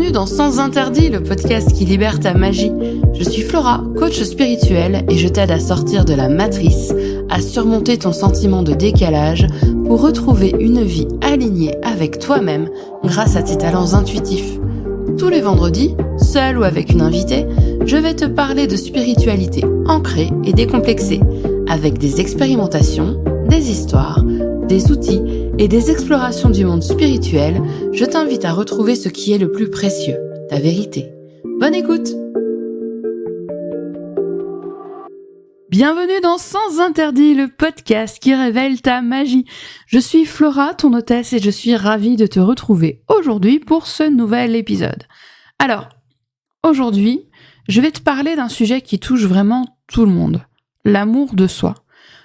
Bienvenue dans Sans Interdit, le podcast qui libère ta magie. Je suis Flora, coach spirituel, et je t'aide à sortir de la matrice, à surmonter ton sentiment de décalage pour retrouver une vie alignée avec toi-même grâce à tes talents intuitifs. Tous les vendredis, seul ou avec une invitée, je vais te parler de spiritualité ancrée et décomplexée, avec des expérimentations, des histoires, des outils et des explorations du monde spirituel. Je t'invite à retrouver ce qui est le plus précieux, ta vérité. Bonne écoute! Bienvenue dans Sans Interdit, le podcast qui révèle ta magie. Je suis Flora, ton hôtesse, et je suis ravie de te retrouver aujourd'hui pour ce nouvel épisode. Alors, aujourd'hui, je vais te parler d'un sujet qui touche vraiment tout le monde, l'amour de soi.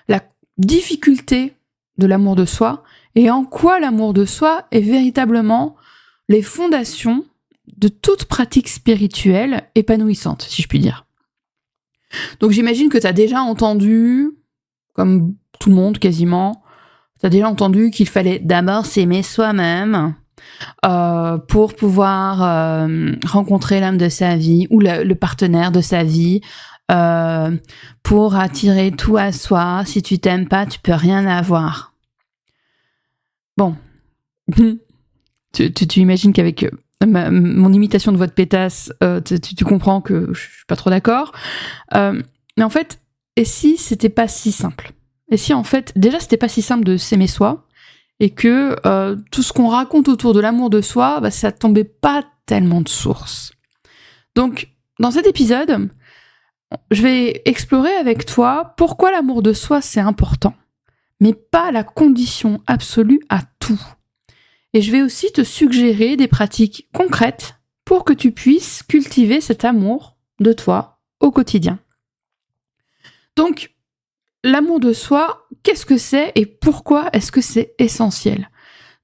La difficulté de l'amour de soi et en quoi l'amour de soi est véritablement les fondations de toute pratique spirituelle épanouissante, si je puis dire. Donc j'imagine que tu as déjà entendu, comme tout le monde quasiment, tu as déjà entendu qu'il fallait d'abord s'aimer soi-même pour pouvoir rencontrer l'âme de sa vie ou le partenaire de sa vie, pour attirer tout à soi. Si tu t'aimes pas, tu peux rien avoir. Bon, tu imagines qu'avec mon imitation de voix de pétasse, tu comprends que je suis pas trop d'accord. Mais en fait, et si c'était pas si simple ? Et si en fait, déjà c'était pas si simple de s'aimer soi, et que tout ce qu'on raconte autour de l'amour de soi, ça tombait pas tellement de source. Donc, dans cet épisode, je vais explorer avec toi pourquoi l'amour de soi c'est important, mais pas la condition absolue à tout. Et je vais aussi te suggérer des pratiques concrètes pour que tu puisses cultiver cet amour de toi au quotidien. Donc, l'amour de soi, qu'est-ce que c'est et pourquoi est-ce que c'est essentiel ?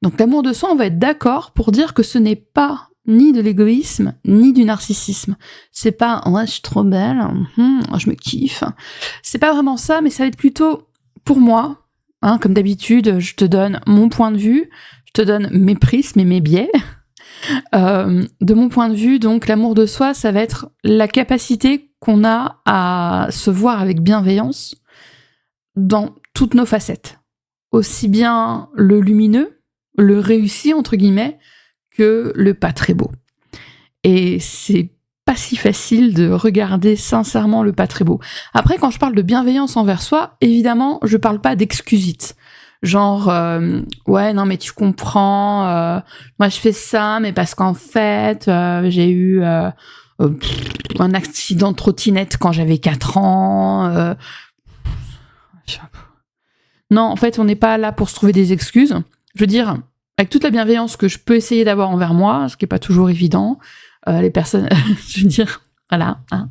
Donc, l'amour de soi, on va être d'accord pour dire que ce n'est pas ni de l'égoïsme, ni du narcissisme. C'est pas « ouais, je suis trop belle, je me kiffe ». C'est pas vraiment ça, mais ça va être plutôt pour moi. Comme d'habitude, je te donne mon point de vue, je te donne mes prismes et mes biais. De mon point de vue, donc, l'amour de soi, ça va être la capacité qu'on a à se voir avec bienveillance dans toutes nos facettes. Aussi bien le lumineux, le réussi, entre guillemets, que le pas très beau. Et c'est pas si facile de regarder sincèrement le pas très beau. Après, quand je parle de bienveillance envers soi, évidemment, je parle pas d'excusite. Genre, ouais, non, mais tu comprends, moi je fais ça, mais parce qu'en fait, j'ai eu un accident de trottinette quand j'avais 4 ans. Non, en fait, on n'est pas là pour se trouver des excuses. Je veux dire, avec toute la bienveillance que je peux essayer d'avoir envers moi, ce qui est pas toujours évident, les personnes, je veux dire, voilà, on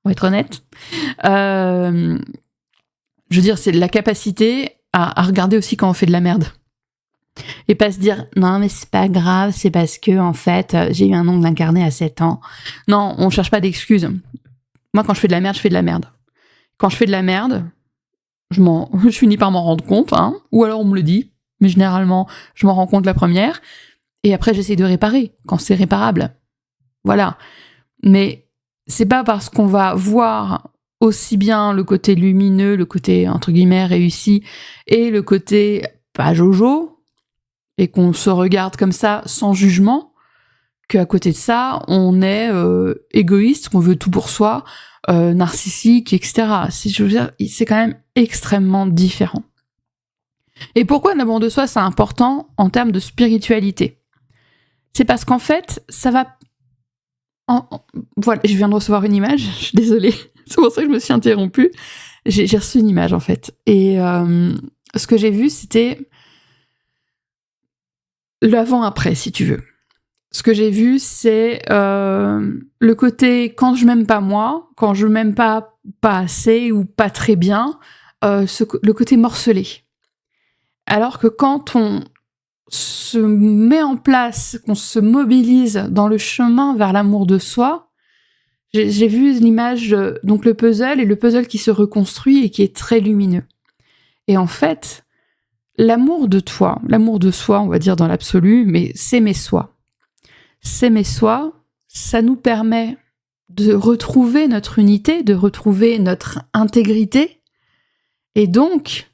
va être honnête. Je veux dire, c'est la capacité à regarder aussi quand on fait de la merde. Et pas se dire, non, mais c'est pas grave, c'est parce que, en fait, j'ai eu un ongle incarné à 7 ans. Non, on cherche pas d'excuses. Moi, quand je fais de la merde, je fais de la merde. Quand je fais de la merde, je finis par m'en rendre compte, ou alors on me le dit, mais généralement, je m'en rends compte la première, et après, j'essaie de réparer, quand c'est réparable. Voilà. Mais c'est pas parce qu'on va voir aussi bien le côté lumineux, le côté, entre guillemets, réussi, et le côté pas jojo, et qu'on se regarde comme ça, sans jugement, qu'à côté de ça, on est égoïste, qu'on veut tout pour soi, narcissique, etc. Je veux dire, c'est quand même extrêmement différent. Et pourquoi l'amour de soi, c'est important en termes de spiritualité ? C'est parce qu'en fait, ça va... Voilà, je viens de recevoir une image, je suis désolée, c'est pour ça que je me suis interrompue. J'ai reçu une image, en fait. Et ce que j'ai vu, c'était l'avant-après, si tu veux. Ce que j'ai vu, c'est le côté quand je m'aime pas moi, quand je m'aime pas assez ou pas très bien, le côté morcelé. Alors que quand on se met en place, qu'on se mobilise dans le chemin vers l'amour de soi, j'ai vu l'image, donc le puzzle, et le puzzle qui se reconstruit et qui est très lumineux. Et en fait, l'amour de toi, l'amour de soi, on va dire dans l'absolu, mais s'aimer soi. S'aimer soi, ça nous permet de retrouver notre unité, de retrouver notre intégrité, et donc,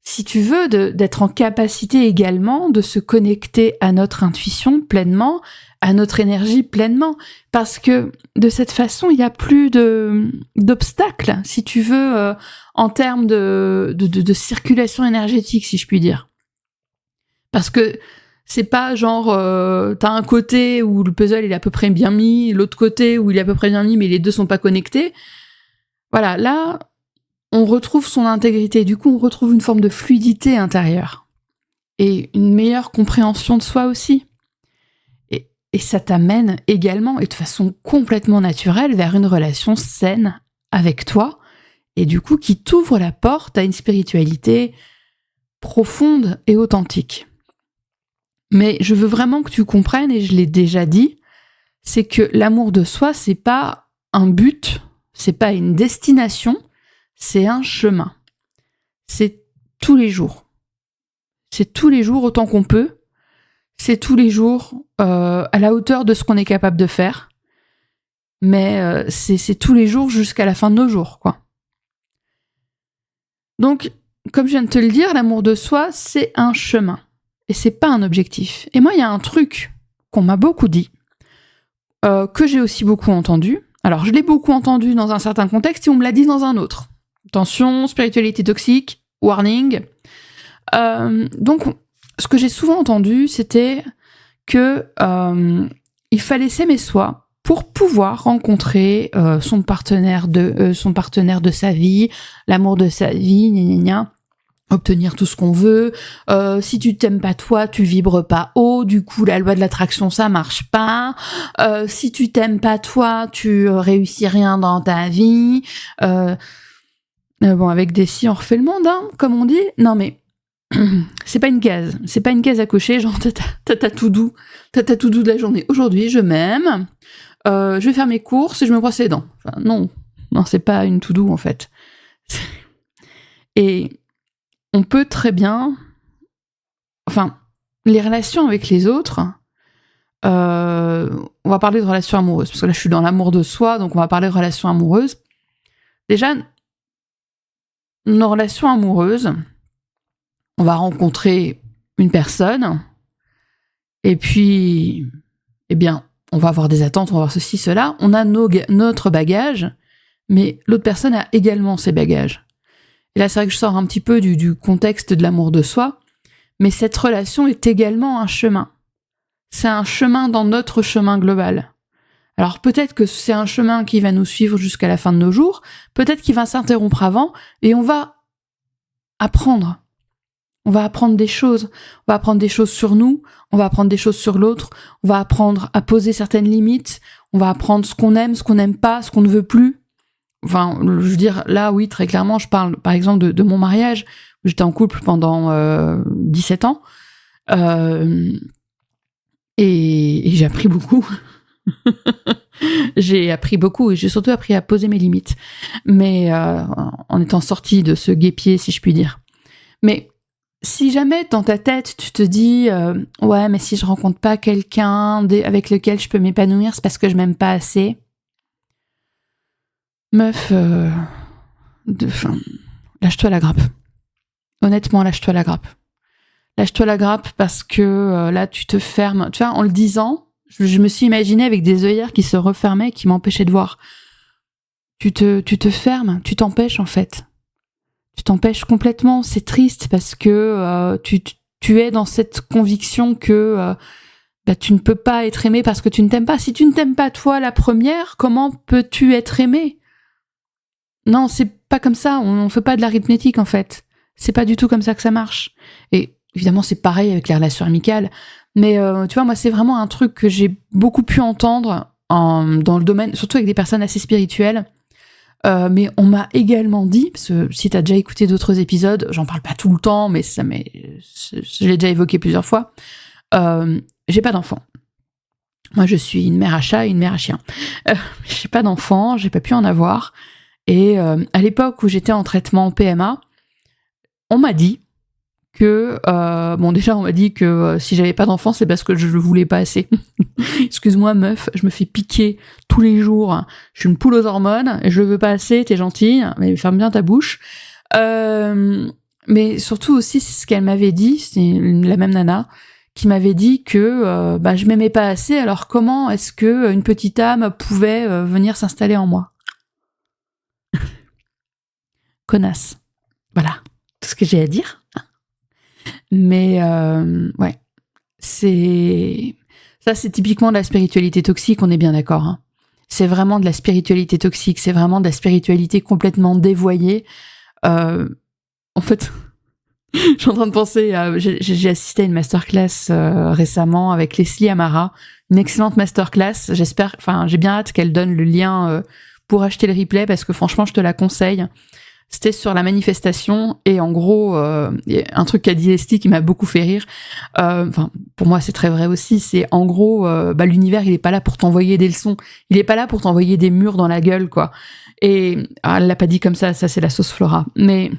si tu veux, d'être en capacité également de se connecter à notre intuition pleinement, à notre énergie pleinement, parce que de cette façon, il n'y a plus d'obstacles, si tu veux, en termes de circulation énergétique, si je puis dire. Parce que c'est pas genre, t'as un côté où le puzzle il est à peu près bien mis, l'autre côté où il est à peu près bien mis, mais les deux sont pas connectés. Voilà, là, on retrouve son intégrité. Du coup, on retrouve une forme de fluidité intérieure. Et une meilleure compréhension de soi aussi. Et ça t'amène également, et de façon complètement naturelle, vers une relation saine avec toi, et du coup, qui t'ouvre la porte à une spiritualité profonde et authentique. Mais je veux vraiment que tu comprennes, et je l'ai déjà dit, c'est que l'amour de soi, c'est pas un but, c'est pas une destination, c'est un chemin. C'est tous les jours. C'est tous les jours autant qu'on peut. C'est tous les jours à la hauteur de ce qu'on est capable de faire. Mais c'est tous les jours jusqu'à la fin de nos jours, quoi. Donc, comme je viens de te le dire, l'amour de soi, c'est un chemin. Et c'est pas un objectif. Et moi, il y a un truc qu'on m'a beaucoup dit, que j'ai aussi beaucoup entendu. Alors, je l'ai beaucoup entendu dans un certain contexte et on me l'a dit dans un autre. Attention, spiritualité toxique, warning. Donc, ce que j'ai souvent entendu, c'était que il fallait s'aimer soi pour pouvoir rencontrer son partenaire de sa vie, l'amour de sa vie, gna gna gna. Obtenir tout ce qu'on veut. Si tu t'aimes pas toi, tu vibres pas haut. Du coup, la loi de l'attraction, ça marche pas. Si tu t'aimes pas toi, tu réussis rien dans ta vie. Bon, avec des si, on refait le monde, hein, comme on dit. Non, mais c'est pas une case. C'est pas une case à cocher. Genre, t'as tout doux. T'as tout doux de la journée. Aujourd'hui, je m'aime. Je vais faire mes courses et je me brosse les dents. Enfin, non, c'est pas une tout doux en fait. Et on peut très bien... Enfin, les relations avec les autres... on va parler de relations amoureuses, parce que là, je suis dans l'amour de soi, donc on va parler de relations amoureuses. Déjà, nos relations amoureuses, on va rencontrer une personne, et puis, eh bien, on va avoir des attentes, on va avoir ceci, cela. On a notre bagage, mais l'autre personne a également ses bagages. Et là, c'est vrai que je sors un petit peu du contexte de l'amour de soi, mais cette relation est également un chemin. C'est un chemin dans notre chemin global. Alors peut-être que c'est un chemin qui va nous suivre jusqu'à la fin de nos jours, peut-être qu'il va s'interrompre avant, et on va apprendre. On va apprendre des choses. On va apprendre des choses sur nous, on va apprendre des choses sur l'autre, on va apprendre à poser certaines limites, on va apprendre ce qu'on aime, ce qu'on n'aime pas, ce qu'on ne veut plus. Enfin, je veux dire, là, oui, très clairement, je parle, par exemple, de mon mariage, où j'étais en couple pendant 17 ans, et j'ai appris beaucoup. J'ai appris beaucoup, et j'ai surtout appris à poser mes limites, mais en étant sortie de ce guêpier, si je puis dire. Mais si jamais, dans ta tête, tu te dis « Ouais, mais si je rencontre pas quelqu'un avec lequel je peux m'épanouir, c'est parce que je m'aime pas assez. » Meuf, lâche-toi la grappe. Honnêtement, lâche-toi la grappe. Lâche-toi la grappe parce que là, tu te fermes. Tu vois, en le disant, je me suis imaginée avec des œillères qui se refermaient, qui m'empêchaient de voir. Tu te fermes, tu t'empêches en fait. Tu t'empêches complètement. C'est triste parce que tu es dans cette conviction que tu ne peux pas être aimé parce que tu ne t'aimes pas. Si tu ne t'aimes pas toi la première, comment peux-tu être aimé ? Non, c'est pas comme ça. On fait pas de l'arithmétique en fait. C'est pas du tout comme ça que ça marche. Et évidemment, c'est pareil avec les relations amicales. Mais tu vois, moi, c'est vraiment un truc que j'ai beaucoup pu entendre dans le domaine, surtout avec des personnes assez spirituelles. Mais on m'a également dit, parce que si t'as déjà écouté d'autres épisodes, j'en parle pas tout le temps, mais je l'ai déjà évoqué plusieurs fois. J'ai pas d'enfant. Moi, je suis une mère à chat et une mère à chien. J'ai pas d'enfant, j'ai pas pu en avoir. Et à l'époque où j'étais en traitement PMA, on m'a dit que bon, déjà on m'a dit que si j'avais pas d'enfant, c'est parce que je le voulais pas assez. Excuse-moi meuf, je me fais piquer tous les jours. Je suis une poule aux hormones, je le veux pas assez, t'es gentille, mais ferme bien ta bouche. Mais surtout aussi, c'est ce qu'elle m'avait dit, c'est la même nana qui m'avait dit que je m'aimais pas assez, alors comment est-ce que une petite âme pouvait venir s'installer en moi? Connasse. Voilà, tout ce que j'ai à dire. Mais ouais, ça, c'est typiquement de la spiritualité toxique, on est bien d'accord. Hein. C'est vraiment de la spiritualité toxique, c'est vraiment de la spiritualité complètement dévoyée. En fait, je suis en train de penser, j'ai assisté à une masterclass récemment avec Leslie Amara, une excellente masterclass. J'ai bien hâte qu'elle donne le lien pour acheter le replay parce que franchement, je te la conseille. C'était sur la manifestation et en gros, un truc qu'a dit Leslie qui m'a beaucoup fait rire. Pour moi, c'est très vrai aussi. C'est en gros, l'univers, il est pas là pour t'envoyer des leçons. Il est pas là pour t'envoyer des murs dans la gueule, quoi. Et elle l'a pas dit comme ça c'est la sauce Flora. Mais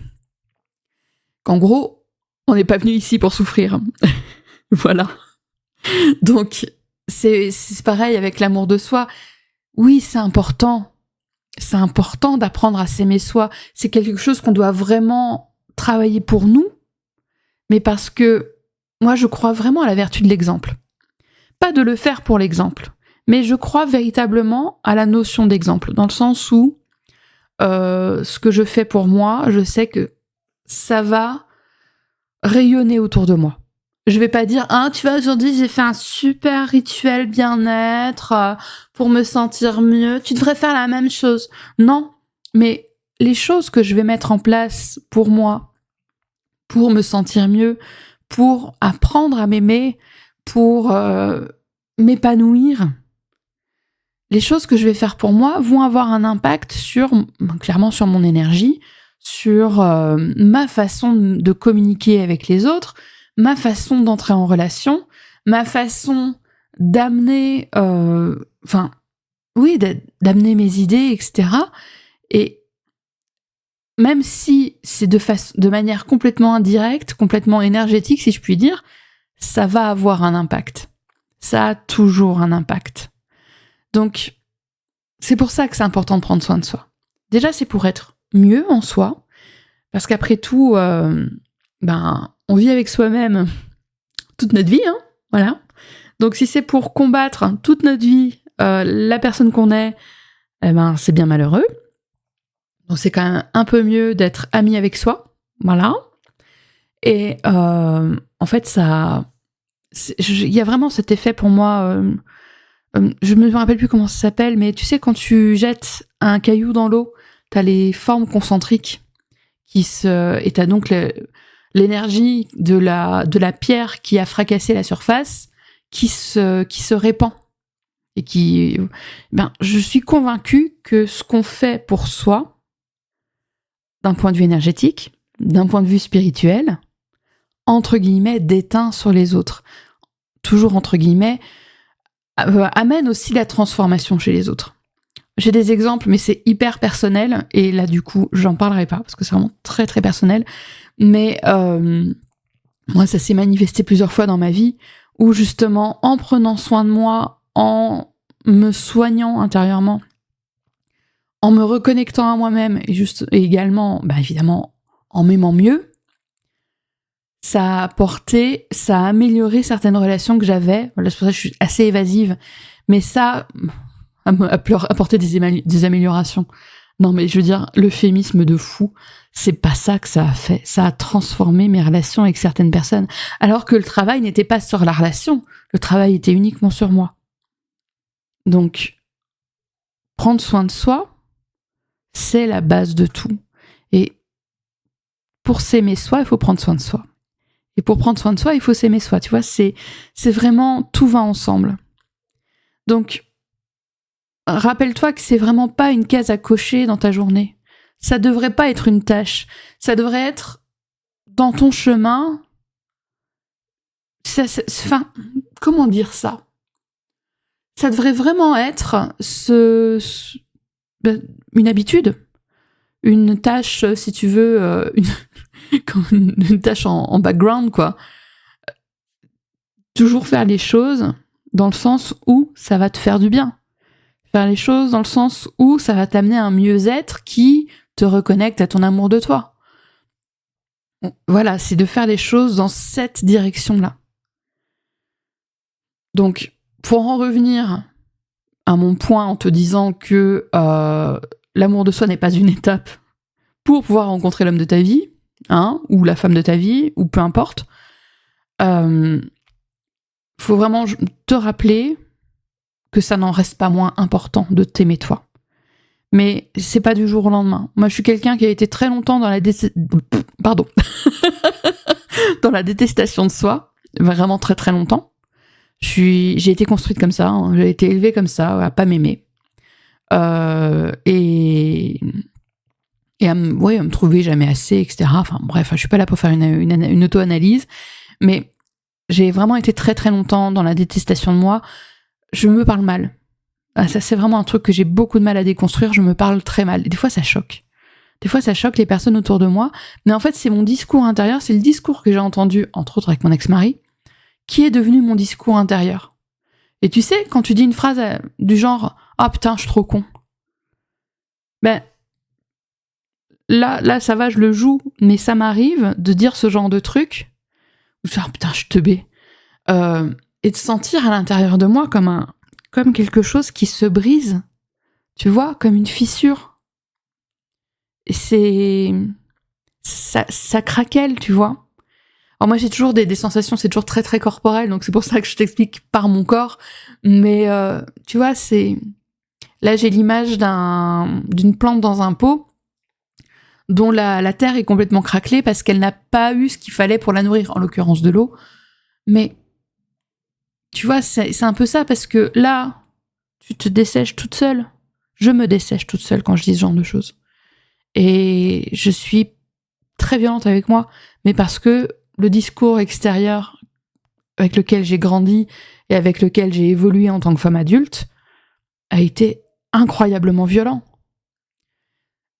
qu'en gros, on n'est pas venu ici pour souffrir. Voilà. Donc, c'est pareil avec l'amour de soi. Oui, c'est important. C'est important d'apprendre à s'aimer soi. C'est quelque chose qu'on doit vraiment travailler pour nous. Mais parce que moi, je crois vraiment à la vertu de l'exemple. Pas de le faire pour l'exemple. Mais je crois véritablement à la notion d'exemple. Dans le sens où ce que je fais pour moi, je sais que ça va rayonner autour de moi. Je vais pas dire, tu vois, aujourd'hui, j'ai fait un super rituel bien-être pour me sentir mieux. Tu devrais faire la même chose. Non, mais les choses que je vais mettre en place pour moi, pour me sentir mieux, pour apprendre à m'aimer, pour m'épanouir, les choses que je vais faire pour moi vont avoir un impact clairement sur mon énergie, sur ma façon de communiquer avec les autres, ma façon d'entrer en relation, ma façon d'amener, d'amener mes idées, etc. Et même si c'est de manière complètement indirecte, complètement énergétique, si je puis dire, ça va avoir un impact. Ça a toujours un impact. Donc, c'est pour ça que c'est important de prendre soin de soi. Déjà, c'est pour être mieux en soi, parce qu'après tout, on vit avec soi-même toute notre vie, hein, voilà. Donc si c'est pour combattre toute notre vie la personne qu'on est, c'est bien malheureux. Donc c'est quand même un peu mieux d'être ami avec soi, voilà. Et en fait, il y a vraiment cet effet pour moi. Je me rappelle plus comment ça s'appelle, mais tu sais quand tu jettes un caillou dans l'eau, t'as les formes concentriques et t'as donc l'énergie de la pierre qui a fracassé la surface qui se répand et je suis convaincue que ce qu'on fait pour soi d'un point de vue énergétique, d'un point de vue spirituel, entre guillemets, déteint sur les autres, toujours entre guillemets, amène aussi la transformation chez les autres. J'ai des exemples, mais c'est hyper personnel, et là, du coup, j'en parlerai pas, parce que c'est vraiment très, très personnel. Mais moi, ça s'est manifesté plusieurs fois dans ma vie, où justement, en prenant soin de moi, en me soignant intérieurement, en me reconnectant à moi-même, et également, évidemment, en m'aimant mieux, ça a amélioré certaines relations que j'avais. Voilà, c'est pour ça que je suis assez évasive. Mais ça a apporté des améliorations. Non, mais je veux dire, l'euphémisme de fou, c'est pas ça que ça a fait. Ça a transformé mes relations avec certaines personnes. Alors que le travail n'était pas sur la relation. Le travail était uniquement sur moi. Donc, prendre soin de soi, c'est la base de tout. Et pour s'aimer soi, il faut prendre soin de soi. Et pour prendre soin de soi, il faut s'aimer soi. Tu vois, c'est vraiment, tout va ensemble. Donc, rappelle-toi que c'est vraiment pas une case à cocher dans ta journée. Ça devrait pas être une tâche. Ça devrait être dans ton chemin. Comment dire ça? Ça devrait vraiment être une habitude, une tâche, si tu veux, comme une tâche en background, quoi. Toujours faire les choses dans le sens où ça va te faire du bien. Faire les choses dans le sens où ça va t'amener à un mieux-être qui te reconnecte à ton amour de toi. Voilà, c'est de faire les choses dans cette direction-là. Donc, pour en revenir à mon point en te disant que l'amour de soi n'est pas une étape pour pouvoir rencontrer l'homme de ta vie, ou la femme de ta vie, ou peu importe, faut vraiment te rappeler que ça n'en reste pas moins important de t'aimer toi. Mais c'est pas du jour au lendemain. Moi, je suis quelqu'un qui a été très longtemps dans la dans la détestation de soi, vraiment très très longtemps. J'ai été construite comme ça, j'ai été élevée comme ça, à pas m'aimer. Et à me trouver jamais assez, etc. Enfin bref, je suis pas là pour faire une auto-analyse, mais j'ai vraiment été très très longtemps dans la détestation de moi. Je me parle mal. Ça, c'est vraiment un truc que j'ai beaucoup de mal à déconstruire, je me parle très mal. Et des fois, ça choque. Des fois, ça choque les personnes autour de moi. Mais en fait, c'est mon discours intérieur, c'est le discours que j'ai entendu, entre autres avec mon ex-mari, qui est devenu mon discours intérieur. Et tu sais, quand tu dis une phrase du genre « Ah putain, je suis trop con », ben, là, ça va, je le joue, mais ça m'arrive de dire ce genre de truc, genre « Putain, je suis teubé », et de sentir à l'intérieur de moi comme quelque chose qui se brise, tu vois, comme une fissure. Et ça craquelle, tu vois. Alors moi j'ai toujours des sensations, c'est toujours très très corporel, donc c'est pour ça que je t'explique par mon corps. Mais tu vois, là j'ai l'image d'une plante dans un pot dont la terre est complètement craquelée parce qu'elle n'a pas eu ce qu'il fallait pour la nourrir, en l'occurrence de l'eau. Mais tu vois, c'est un peu ça, parce que là, tu te dessèches toute seule. Je me dessèche toute seule quand je dis ce genre de choses. Et je suis très violente avec moi, mais parce que le discours extérieur avec lequel j'ai grandi et avec lequel j'ai évolué en tant que femme adulte a été incroyablement violent.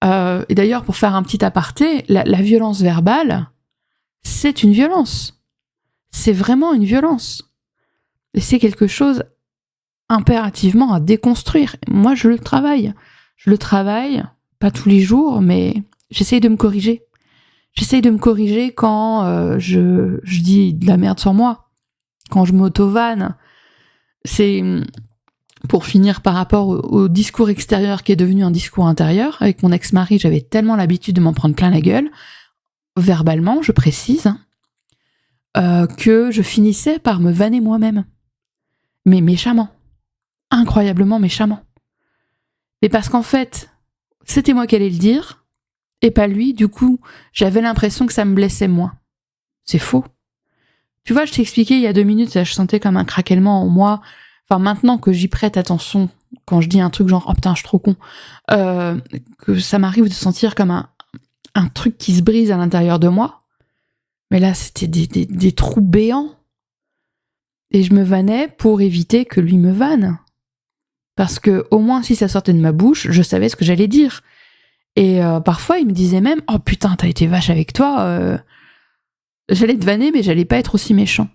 Et d'ailleurs, pour faire un petit aparté, la violence verbale, c'est une violence. C'est vraiment une violence. Et c'est quelque chose impérativement à déconstruire. Moi, je le travaille. Je le travaille, pas tous les jours, mais j'essaye de me corriger. J'essaye de me corriger quand je dis de la merde sur moi, quand je m'auto-vanne. C'est, pour finir, par rapport au discours extérieur qui est devenu un discours intérieur. Avec mon ex-mari, j'avais tellement l'habitude de m'en prendre plein la gueule, verbalement, je précise, que je finissais par me vanner moi-même. Mais méchamment. Incroyablement méchamment. Mais parce qu'en fait, c'était moi qui allais le dire, et pas lui, du coup, j'avais l'impression que ça me blessait moins. C'est faux. Tu vois, je t'ai expliqué il y a 2 minutes, je sentais comme un craquellement en moi. Enfin, maintenant que j'y prête attention, quand je dis un truc genre « Oh putain, je suis trop con », que ça m'arrive de sentir comme un truc qui se brise à l'intérieur de moi. Mais là, c'était des trous béants. Et je me vannais pour éviter que lui me vanne. Parce que, au moins, si ça sortait de ma bouche, je savais ce que j'allais dire. Et parfois, il me disait même « Oh putain, t'as été vache avec toi, j'allais te vanner, mais j'allais pas être aussi méchant. »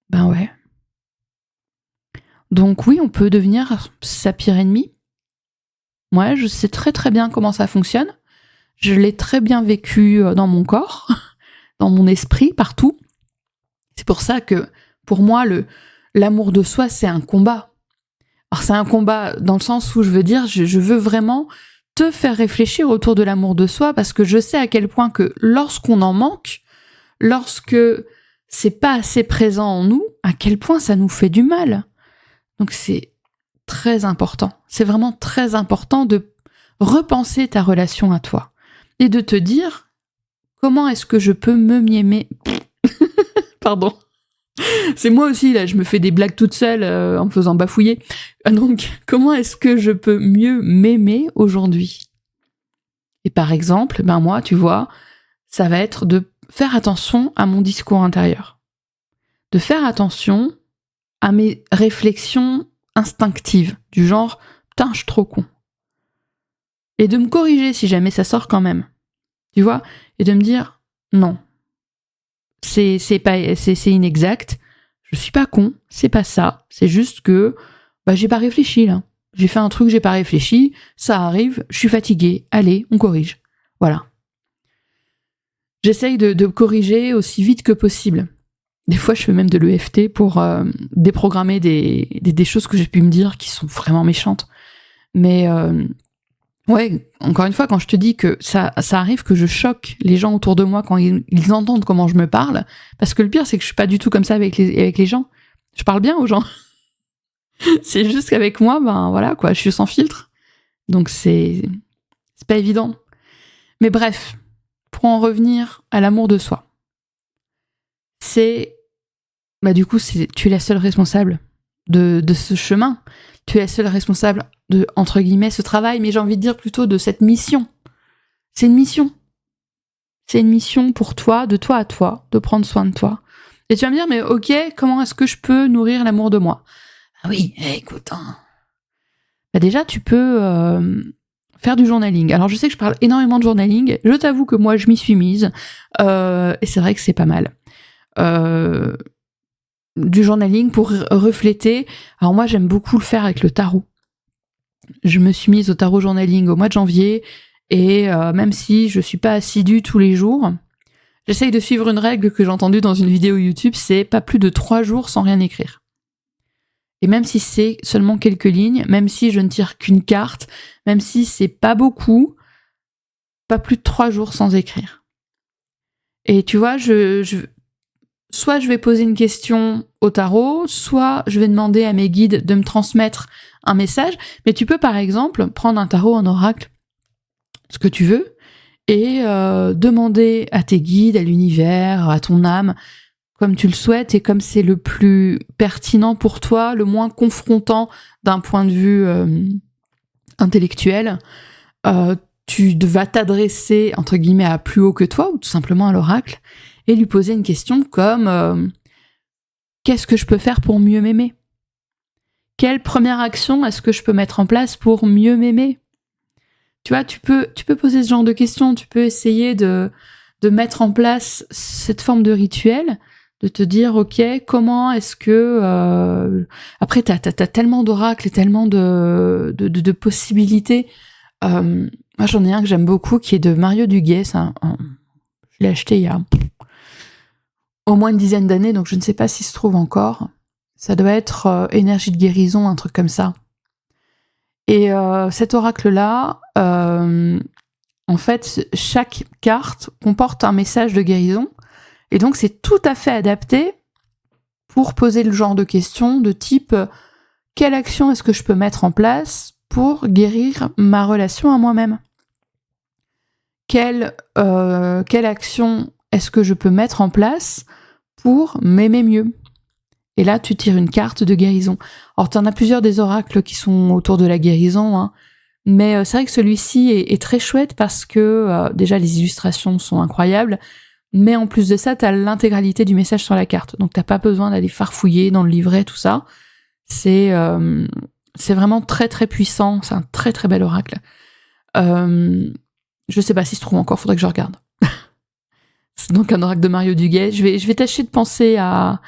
Ben ouais. Donc oui, on peut devenir sa pire ennemie. Ouais, je sais très très bien comment ça fonctionne. Je l'ai très bien vécu dans mon corps, dans mon esprit, partout. C'est pour ça que, pour moi, l'amour de soi, c'est un combat. Alors c'est un combat dans le sens où je veux dire, je veux vraiment te faire réfléchir autour de l'amour de soi, parce que je sais à quel point que lorsqu'on en manque, lorsque c'est pas assez présent en nous, à quel point ça nous fait du mal. Donc c'est très important. C'est vraiment très important de repenser ta relation à toi et de te dire comment est-ce que je peux m'aimer. Pardon. C'est moi aussi, là, je me fais des blagues toute seule en me faisant bafouiller. Donc, comment est-ce que je peux mieux m'aimer aujourd'hui ? Et par exemple, ben moi, tu vois, ça va être de faire attention à mon discours intérieur. De faire attention à mes réflexions instinctives, du genre « putain, je suis trop con ». Et de me corriger si jamais ça sort quand même. Tu vois ? et de me dire non, c'est inexact, je suis pas con, c'est pas ça, c'est juste que j'ai pas réfléchi là. J'ai fait un truc, j'ai pas réfléchi, ça arrive, je suis fatiguée, allez, on corrige. Voilà. J'essaye de corriger aussi vite que possible. Des fois, je fais même de l'EFT pour déprogrammer des choses que j'ai pu me dire qui sont vraiment méchantes. Mais ouais, encore une fois, quand je te dis que ça arrive que je choque les gens autour de moi quand ils entendent comment je me parle, parce que le pire, c'est que je suis pas du tout comme ça avec les gens. Je parle bien aux gens. C'est juste qu'avec moi, voilà, quoi, je suis sans filtre. Donc c'est pas évident. Mais bref, pour en revenir à l'amour de soi, c'est du coup, tu es la seule responsable de ce chemin. Tu es la seule responsable de, entre guillemets, ce travail, mais j'ai envie de dire plutôt de cette mission. C'est une mission. C'est une mission pour toi, de toi à toi, de prendre soin de toi. Et tu vas me dire, mais ok, comment est-ce que je peux nourrir l'amour de moi ? Ah oui, écoute, déjà, tu peux faire du journaling. Alors, je sais que je parle énormément de journaling. Je t'avoue que moi, je m'y suis mise. Et c'est vrai que c'est pas mal. Du journaling pour refléter. Alors moi, j'aime beaucoup le faire avec le tarot. Je me suis mise au tarot journaling au mois de janvier et même si je suis pas assidue tous les jours, j'essaye de suivre une règle que j'ai entendue dans une vidéo YouTube, c'est pas plus de 3 jours sans rien écrire. Et même si c'est seulement quelques lignes, même si je ne tire qu'une carte, même si c'est pas beaucoup, pas plus de 3 jours sans écrire. Et tu vois, soit je vais poser une question au tarot, soit je vais demander à mes guides de me transmettre un message. Mais tu peux par exemple prendre un tarot, un oracle, ce que tu veux, et demander à tes guides, à l'univers, à ton âme, comme tu le souhaites et comme c'est le plus pertinent pour toi, le moins confrontant d'un point de vue intellectuel. Tu vas t'adresser, entre guillemets, à plus haut que toi, ou tout simplement à l'oracle, et lui poser une question comme qu'est-ce que je peux faire pour mieux m'aimer ? Quelle première action est-ce que je peux mettre en place pour mieux m'aimer ? Tu vois, tu peux poser ce genre de questions, tu peux essayer de mettre en place cette forme de rituel, de te dire, ok, comment est-ce que... Après, t'as tellement d'oracles et tellement de possibilités. Moi, j'en ai un que j'aime beaucoup, qui est de Mario Duguay. Je l'ai acheté il y a au moins une dizaine d'années, donc je ne sais pas s'il se trouve encore. Ça doit être énergie de guérison, un truc comme ça. Et cet oracle-là, en fait, chaque carte comporte un message de guérison. Et donc, c'est tout à fait adapté pour poser le genre de questions de type quelle action est-ce que je peux mettre en place pour guérir ma relation à moi-même ? Quelle action est-ce que je peux mettre en place pour m'aimer mieux ? Et là, tu tires une carte de guérison. Alors, tu en as plusieurs des oracles qui sont autour de la guérison, hein, mais c'est vrai que celui-ci est très chouette parce que déjà, les illustrations sont incroyables, mais en plus de ça, tu as l'intégralité du message sur la carte. Donc, tu n'as pas besoin d'aller farfouiller dans le livret, tout ça. C'est vraiment très, très puissant. C'est un très, très bel oracle. Je sais pas s'il se trouve encore, faudrait que je regarde. C'est donc un oracle de Mario Duguay. Je vais tâcher de penser à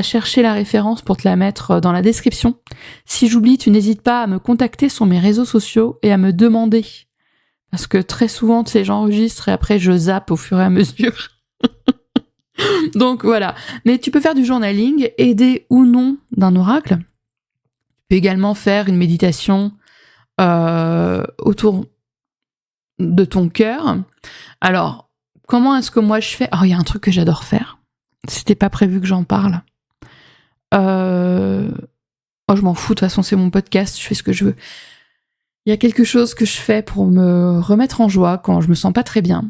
chercher la référence pour te la mettre dans la description. Si j'oublie, tu n'hésites pas à me contacter sur mes réseaux sociaux et à me demander. Parce que très souvent, tu sais, j'enregistre et après je zappe au fur et à mesure. Donc voilà. Mais tu peux faire du journaling, aider ou non d'un oracle. Tu peux également faire une méditation autour de ton cœur. Alors, comment est-ce que moi je fais ? Alors, il y a un truc que j'adore faire. C'était pas prévu que j'en parle. Je m'en fous, de toute façon, c'est mon podcast, je fais ce que je veux. Il y a quelque chose que je fais pour me remettre en joie quand je me sens pas très bien.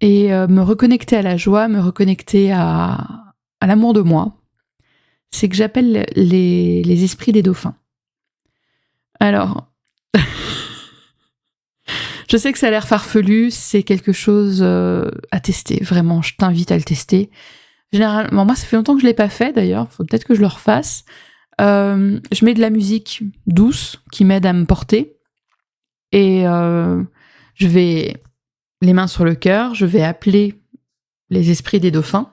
Et me reconnecter à la joie, me reconnecter à l'amour de moi. C'est que j'appelle les esprits des dauphins. Alors... Je sais que ça a l'air farfelu, c'est quelque chose à tester, vraiment, je t'invite à le tester. Généralement, moi ça fait longtemps que je l'ai pas fait d'ailleurs, faut peut-être que je le refasse. Je mets de la musique douce qui m'aide à me porter et je vais les mains sur le cœur, je vais appeler les esprits des dauphins.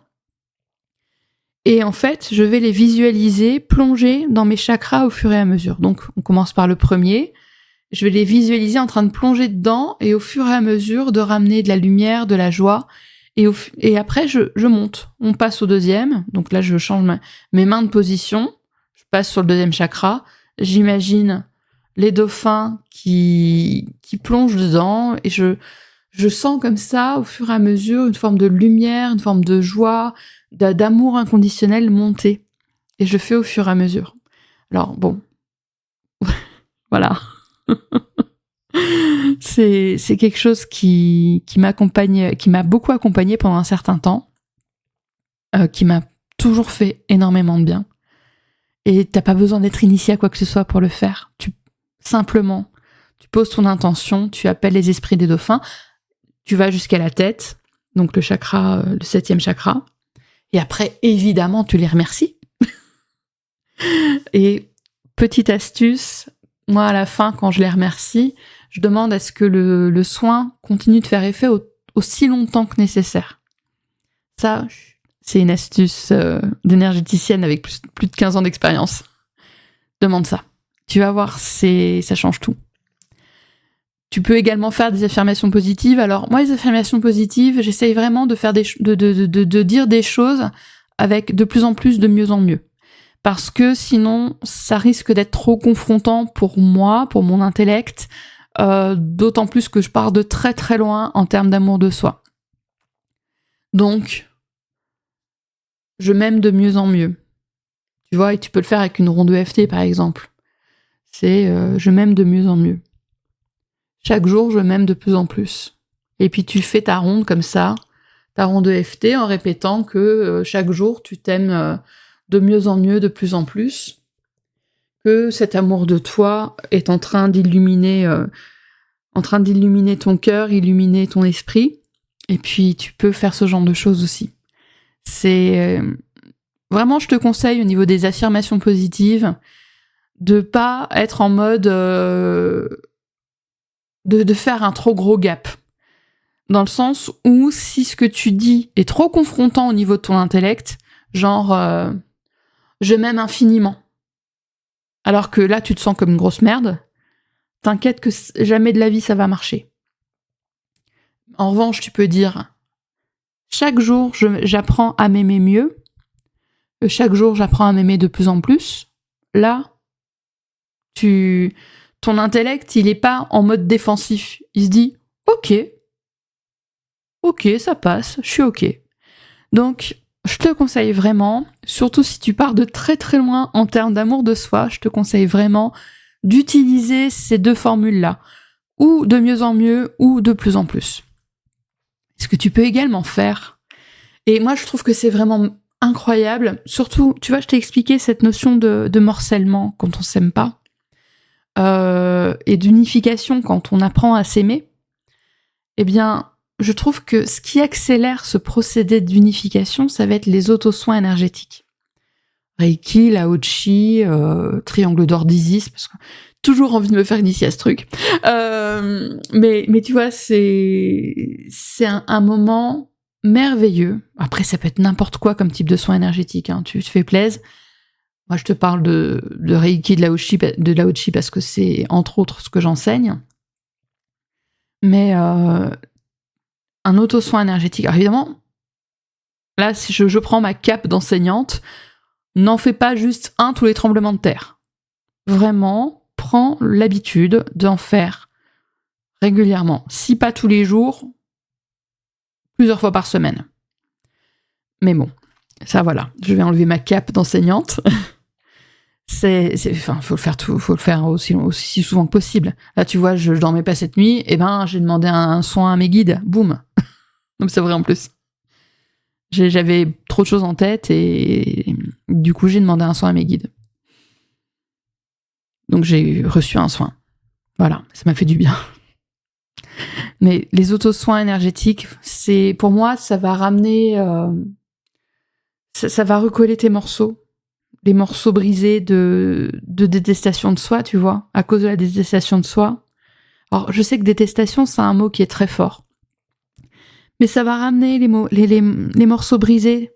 Et en fait, je vais les visualiser plonger dans mes chakras au fur et à mesure. Donc, on commence par le premier. Je vais les visualiser en train de plonger dedans et au fur et à mesure de ramener de la lumière, de la joie. Et après, je monte. On passe au deuxième. Donc là, je change mes mains de position. Je passe sur le deuxième chakra. J'imagine les dauphins qui plongent dedans et je sens comme ça, au fur et à mesure, une forme de lumière, une forme de joie, d'amour inconditionnel monter. Et je fais au fur et à mesure. Alors, bon. Voilà. C'est quelque chose qui m'accompagne, qui m'a beaucoup accompagnée pendant un certain temps, qui m'a toujours fait énormément de bien. Et t'as pas besoin d'être initié à quoi que ce soit pour le faire. Simplement, tu poses ton intention, tu appelles les esprits des dauphins, tu vas jusqu'à la tête, donc le 7e chakra, et après, évidemment, tu les remercies. Et petite astuce, moi, à la fin, quand je les remercie, je demande à ce que le soin continue de faire effet aussi longtemps que nécessaire. Ça, c'est une astuce d'énergéticienne avec plus de 15 ans d'expérience. Demande ça. Tu vas voir, ça change tout. Tu peux également faire des affirmations positives. Alors, moi, les affirmations positives, j'essaye vraiment de faire de dire des choses avec de plus en plus, de mieux en mieux. Parce que sinon, ça risque d'être trop confrontant pour moi, pour mon intellect, d'autant plus que je pars de très très loin en termes d'amour de soi. Donc, je m'aime de mieux en mieux. Tu vois, et tu peux le faire avec une ronde EFT, par exemple. C'est je m'aime de mieux en mieux. Chaque jour, je m'aime de plus en plus. Et puis, tu fais ta ronde comme ça, ta ronde EFT, en répétant que chaque jour, tu t'aimes de mieux en mieux, de plus en plus. Que cet amour de toi est en train d'illuminer ton cœur, illuminer ton esprit. Et puis, tu peux faire ce genre de choses aussi. C'est... Vraiment, je te conseille, au niveau des affirmations positives, de pas être en mode... de faire un trop gros gap. Dans le sens où, si ce que tu dis est trop confrontant au niveau de ton intellect, genre, je m'aime infiniment, alors que là, tu te sens comme une grosse merde, t'inquiète que jamais de la vie ça va marcher. En revanche, tu peux dire, chaque jour, j'apprends à m'aimer mieux, chaque jour, j'apprends à m'aimer de plus en plus. Là, ton intellect, il est pas en mode défensif. Il se dit, ok, ça passe, je suis ok. Donc, je te conseille vraiment, surtout si tu pars de très très loin en termes d'amour de soi, je te conseille vraiment d'utiliser ces deux formules-là, ou de mieux en mieux, ou de plus en plus. Ce que tu peux également faire, et moi je trouve que c'est vraiment incroyable, surtout, tu vois, je t'ai expliqué cette notion de morcellement quand on s'aime pas, et d'unification quand on apprend à s'aimer. Eh bien, je trouve que ce qui accélère ce procédé d'unification, ça va être les autosoins énergétiques. Reiki, Lao Chi, triangle d'or d'Isis, parce que toujours envie de me faire initier à ce truc. Mais tu vois, c'est un moment merveilleux. Après, ça peut être n'importe quoi comme type de soin énergétique, hein. Tu te fais plaisir. Moi, je te parle de Reiki, de Lao Chi, parce que c'est entre autres ce que j'enseigne. Mais un auto-soin énergétique. Alors évidemment, là, si je prends ma cape d'enseignante, n'en fais pas juste un tous les tremblements de terre. Vraiment, prends l'habitude d'en faire régulièrement. Si pas tous les jours, plusieurs fois par semaine. Mais bon, ça voilà, je vais enlever ma cape d'enseignante. Faut le faire aussi souvent que possible. Là, tu vois, je dormais pas cette nuit, et ben, j'ai demandé un soin à mes guides. Boum. Donc c'est vrai en plus. J'avais trop de choses en tête et du coup, j'ai demandé un soin à mes guides. Donc j'ai reçu un soin. Voilà, ça m'a fait du bien. Mais les auto-soins énergétiques, pour moi, ça va ramener... ça va recoller tes morceaux. Les morceaux brisés de détestation de soi, tu vois, à cause de la détestation de soi. Alors, je sais que détestation, c'est un mot qui est très fort. Mais ça va ramener les morceaux brisés,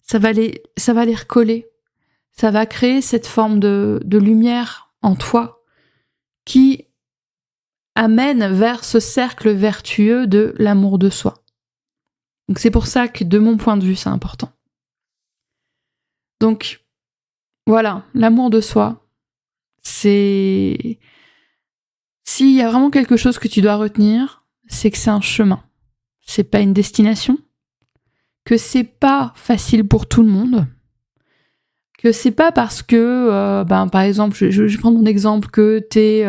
ça va les recoller, ça va créer cette forme de lumière en toi qui amène vers ce cercle vertueux de l'amour de soi. Donc c'est pour ça que de mon point de vue, c'est important. Donc voilà, l'amour de soi, c'est... S'il y a vraiment quelque chose que tu dois retenir, c'est que c'est un chemin. C'est pas une destination, que c'est pas facile pour tout le monde, que c'est pas parce que, par exemple, je vais prendre mon exemple, que t'es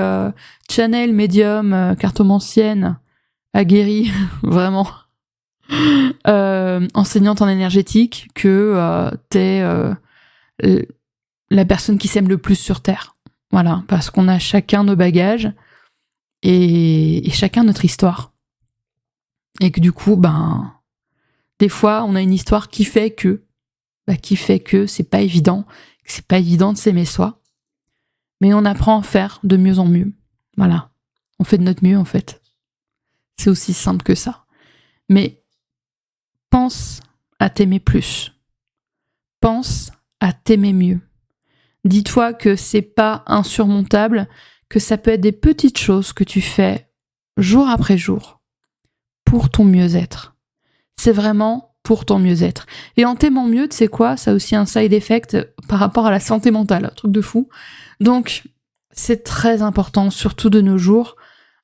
channel, médium, cartomancienne, aguerrie, vraiment, enseignante en énergétique, que t'es la personne qui s'aime le plus sur Terre. Voilà, parce qu'on a chacun nos bagages et chacun notre histoire. Et que du coup, des fois, on a une histoire qui fait que c'est pas évident, que c'est pas évident de s'aimer soi. Mais on apprend à faire de mieux en mieux. Voilà. On fait de notre mieux, en fait. C'est aussi simple que ça. Mais pense à t'aimer plus. Pense à t'aimer mieux. Dis-toi que c'est pas insurmontable, que ça peut être des petites choses que tu fais jour après jour pour ton mieux-être. C'est vraiment pour ton mieux-être. Et en t'aimant mieux, tu sais quoi, ça a aussi un side effect par rapport à la santé mentale, un truc de fou. Donc, c'est très important, surtout de nos jours.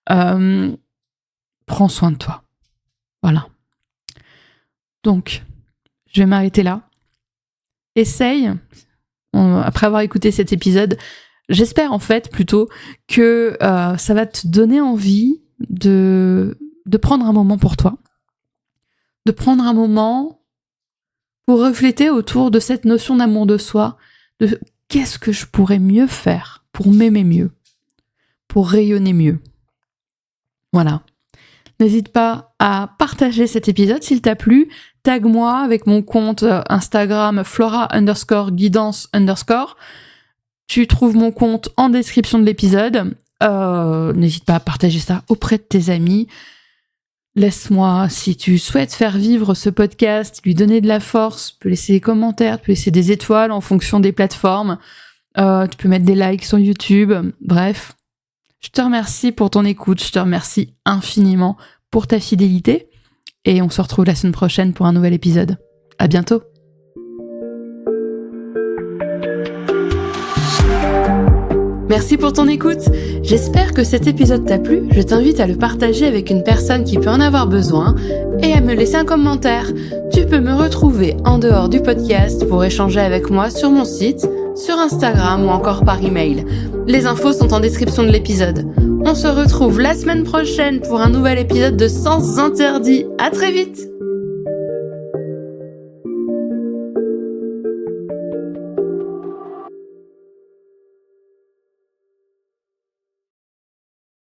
Prends soin de toi. Voilà. Donc, je vais m'arrêter là. Essaye, après avoir écouté cet épisode, j'espère en fait plutôt que ça va te donner envie de prendre un moment pour toi, de prendre un moment pour refléter autour de cette notion d'amour de soi, de qu'est-ce que je pourrais mieux faire pour m'aimer mieux, pour rayonner mieux. Voilà. N'hésite pas à partager cet épisode s'il t'a plu. Tag-moi avec mon compte Instagram Flora_guidance_. Tu trouves mon compte en description de l'épisode. N'hésite pas à partager ça auprès de tes amis. Laisse-moi, si tu souhaites faire vivre ce podcast, lui donner de la force, tu peux laisser des commentaires, tu peux laisser des étoiles en fonction des plateformes. Tu peux mettre des likes sur YouTube. Bref, je te remercie pour ton écoute. Je te remercie infiniment pour ta fidélité. Et on se retrouve la semaine prochaine pour un nouvel épisode. À bientôt. Merci pour ton écoute. J'espère que cet épisode t'a plu. Je t'invite à le partager avec une personne qui peut en avoir besoin et à me laisser un commentaire. Tu peux me retrouver en dehors du podcast pour échanger avec moi sur mon site, sur Instagram ou encore par email. Les infos sont en description de l'épisode. On se retrouve la semaine prochaine pour un nouvel épisode de Sens Interdits. À très vite!